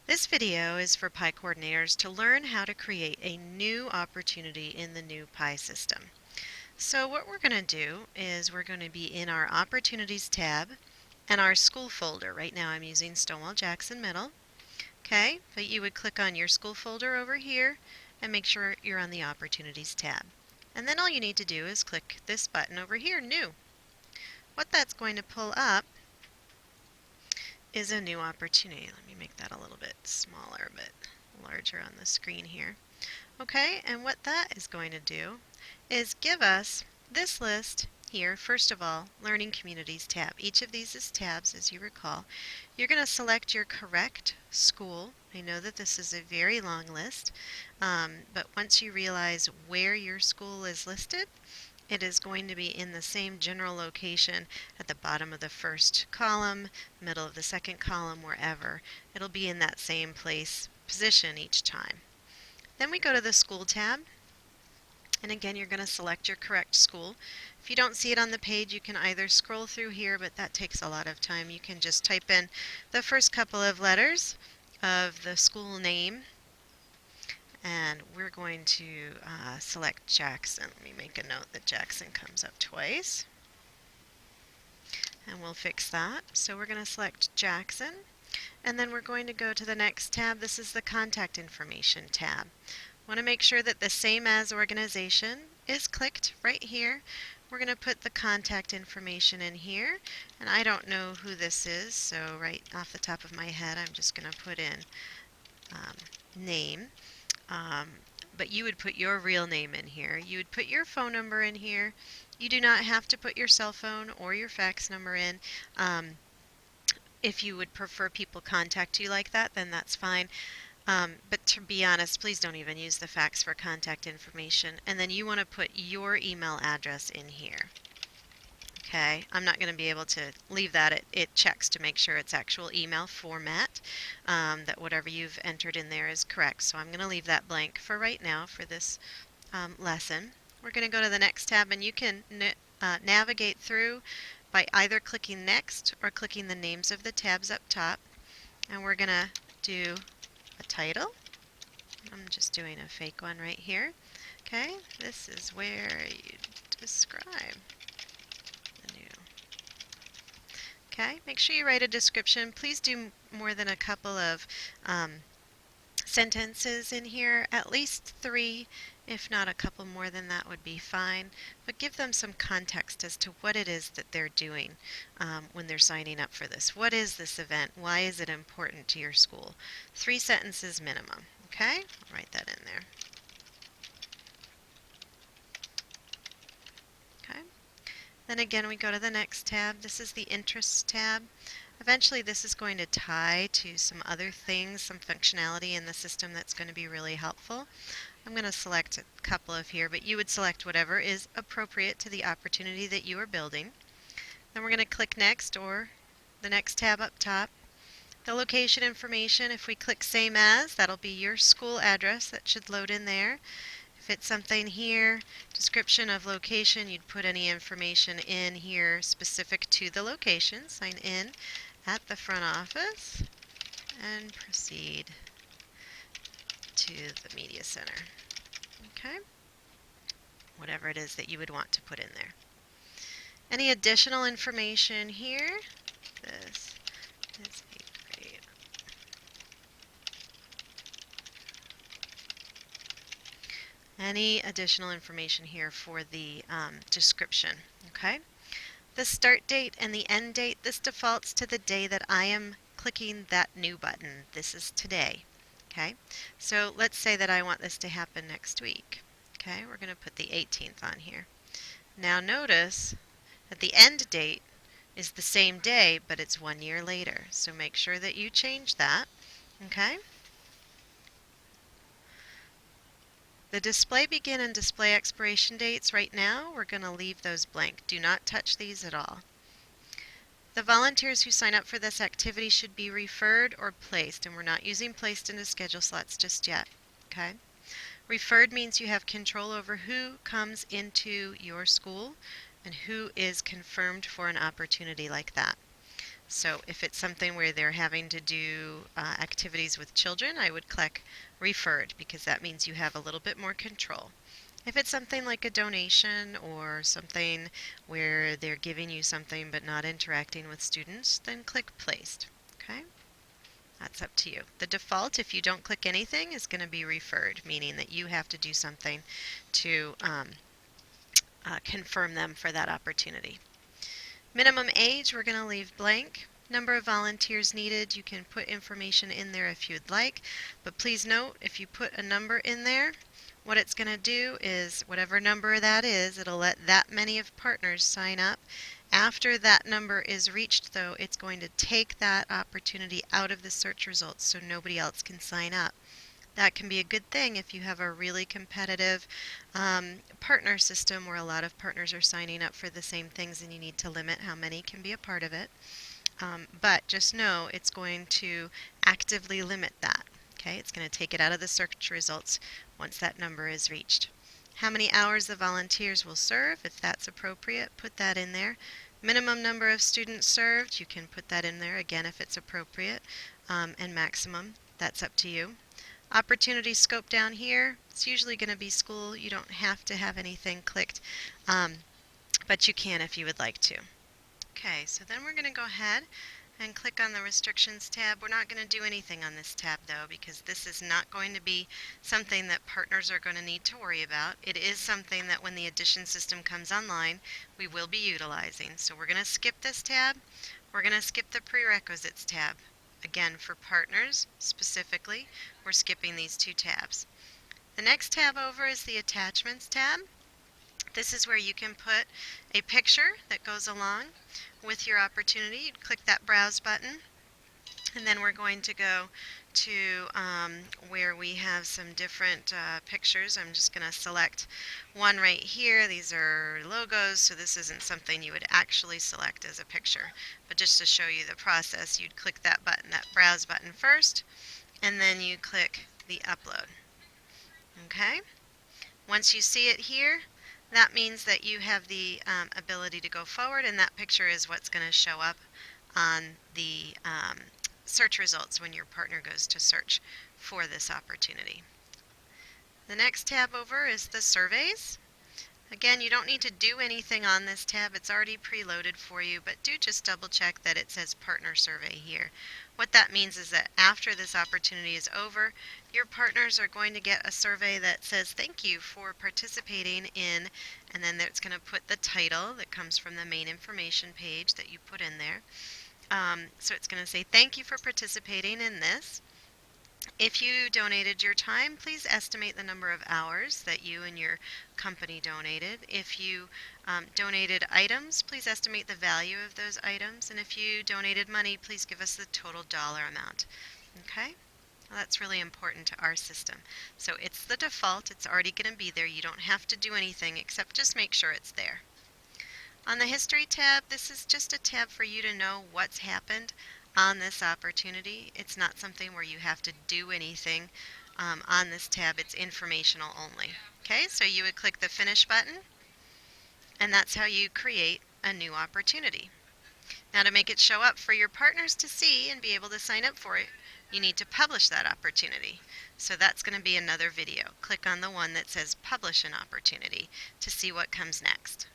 This video is for PI coordinators to learn how to create a new opportunity in the new PI system. So what we're going to do is we're going to be in our Opportunities tab and our school folder. Right now I'm using Stonewall Jackson Middle. Okay, but you would click on your school folder over here and make sure you're on the Opportunities tab. And then all you need to do is click this button over here, New. What that's going to pull up is a new opportunity. Let me make that a little bit smaller, but larger on the screen here. Okay, and what that is going to do is give us this list here. First of all, Learning Communities tab. Each of these is tabs, as you recall. You're going to select your correct school. I know that this is a very long list, but once you realize where your school is listed, it is going to be in the same general location at the bottom of the first column, middle of the second column, wherever. It'll be in that same position each time. Then we go to the School tab, and again you're going to select your correct school. If you don't see it on the page, you can either scroll through here, but that takes a lot of time. You can just type in the first couple of letters of the school name, and we're going to select Jackson. Let me make a note that Jackson comes up twice, and we'll fix that. So we're going to select Jackson, and then we're going to go to the next tab. This is the Contact Information tab. Want to make sure that the Same As organization is clicked right here. We're going to put the contact information in here, and I don't know who this is, so right off the top of my head I'm just going to put in name. But you would put your real name in here. You would put your phone number in here. You do not have to put your cell phone or your fax number in. If you would prefer people contact you like that, then that's fine. But to be honest, please don't even use the fax for contact information. And then you want to put your email address in here. Okay, I'm not going to be able to leave that. It checks to make sure it's actual email format, that whatever you've entered in there is correct. So I'm going to leave that blank for right now for this lesson. We're going to go to the next tab, and you can navigate through by either clicking Next or clicking the names of the tabs up top. And we're going to do a title. I'm just doing a fake one right here. Okay, this is where you describe. Okay, make sure you write a description. Please do more than a couple of sentences in here, at least 3. If not a couple more than that would be fine, but give them some context as to what it is that they're doing when they're signing up for this. What is this event? Why is it important to your school? 3 sentences minimum. Okay, I'll write that in there. Then again, we go to the next tab. This is the Interests tab. Eventually this is going to tie to some other things, some functionality in the system that's going to be really helpful. I'm going to select a couple of here, but you would select whatever is appropriate to the opportunity that you are building. Then we're going to click Next, or the next tab up top. The location information, if we click Same As, that'll be your school address. That should load in there. If it's something here, description of location, you'd put any information in here specific to the location. Sign in at the front office and proceed to the media center. Okay? Whatever it is that you would want to put in there. Any additional information here? This is a grade. Any additional information here for the description. Okay? The start date and the end date, this defaults to the day that I am clicking that new button. This is today. Okay? So let's say that I want this to happen next week. Okay? We're going to put the 18th on here. Now notice that the end date is the same day, but it's 1 year later. So make sure that you change that. Okay? The display begin and display expiration dates, right now we're going to leave those blank. Do not touch these at all. The volunteers who sign up for this activity should be referred or placed, and we're not using placed into schedule slots just yet. Okay? Referred means you have control over who comes into your school and who is confirmed for an opportunity like that. So if it's something where they're having to do activities with children, I would click referred because that means you have a little bit more control. If it's something like a donation or something where they're giving you something but not interacting with students, then click placed. Okay? That's up to you. The default, if you don't click anything, is going to be referred, meaning that you have to do something to confirm them for that opportunity. Minimum age, we're going to leave blank. Number of volunteers needed, you can put information in there if you'd like, but please note if you put a number in there, what it's going to do is whatever number that is, it'll let that many of partners sign up. After that number is reached, though, it's going to take that opportunity out of the search results so nobody else can sign up. That can be a good thing if you have a really competitive partner system where a lot of partners are signing up for the same things and you need to limit how many can be a part of it. But just know it's going to actively limit that. Okay, it's going to take it out of the search results once that number is reached. How many hours the volunteers will serve, if that's appropriate, put that in there. Minimum number of students served, you can put that in there again if it's appropriate, and maximum, that's up to you. Opportunity scope down here, it's usually going to be school. You don't have to have anything clicked, but you can if you would like to. Okay, so then we're going to go ahead and click on the restrictions tab. We're not going to do anything on this tab though because this is not going to be something that partners are going to need to worry about. It is something that when the addition system comes online, we will be utilizing. So we're going to skip this tab. We're going to skip the prerequisites tab. Again, for partners specifically, we're skipping these two tabs. The next tab over is the attachments tab. This is where you can put a picture that goes along with your opportunity. You'd click that browse button, and then we're going to go to where we have some different pictures. I'm just going to select one right here. These are logos, so this isn't something you would actually select as a picture. But just to show you the process, you'd click that button, that browse button first, and then you click the upload. Okay? Once you see it here, that means that you have the ability to go forward, and that picture is what's going to show up on the search results when your partner goes to search for this opportunity. The next tab over is the surveys. Again, you don't need to do anything on this tab. It's already preloaded for you, but do just double check that it says partner survey here. What that means is that after this opportunity is over, your partners are going to get a survey that says thank you for participating in, and then it's going to put the title that comes from the main information page that you put in there. So it's going to say thank you for participating in this. If you donated your time, please estimate the number of hours that you and your company donated. If you donated items, please estimate the value of those items. And if you donated money, please give us the total dollar amount. Okay? Well, that's really important to our system. So it's the default. It's already going to be there. You don't have to do anything except just make sure it's there. On the History tab, this is just a tab for you to know what's happened on this opportunity. It's not something where you have to do anything on this tab. It's informational only. Okay, so you would click the Finish button, and that's how you create a new opportunity. Now, to make it show up for your partners to see and be able to sign up for it, you need to publish that opportunity. So that's going to be another video. Click on the one that says Publish an Opportunity to see what comes next.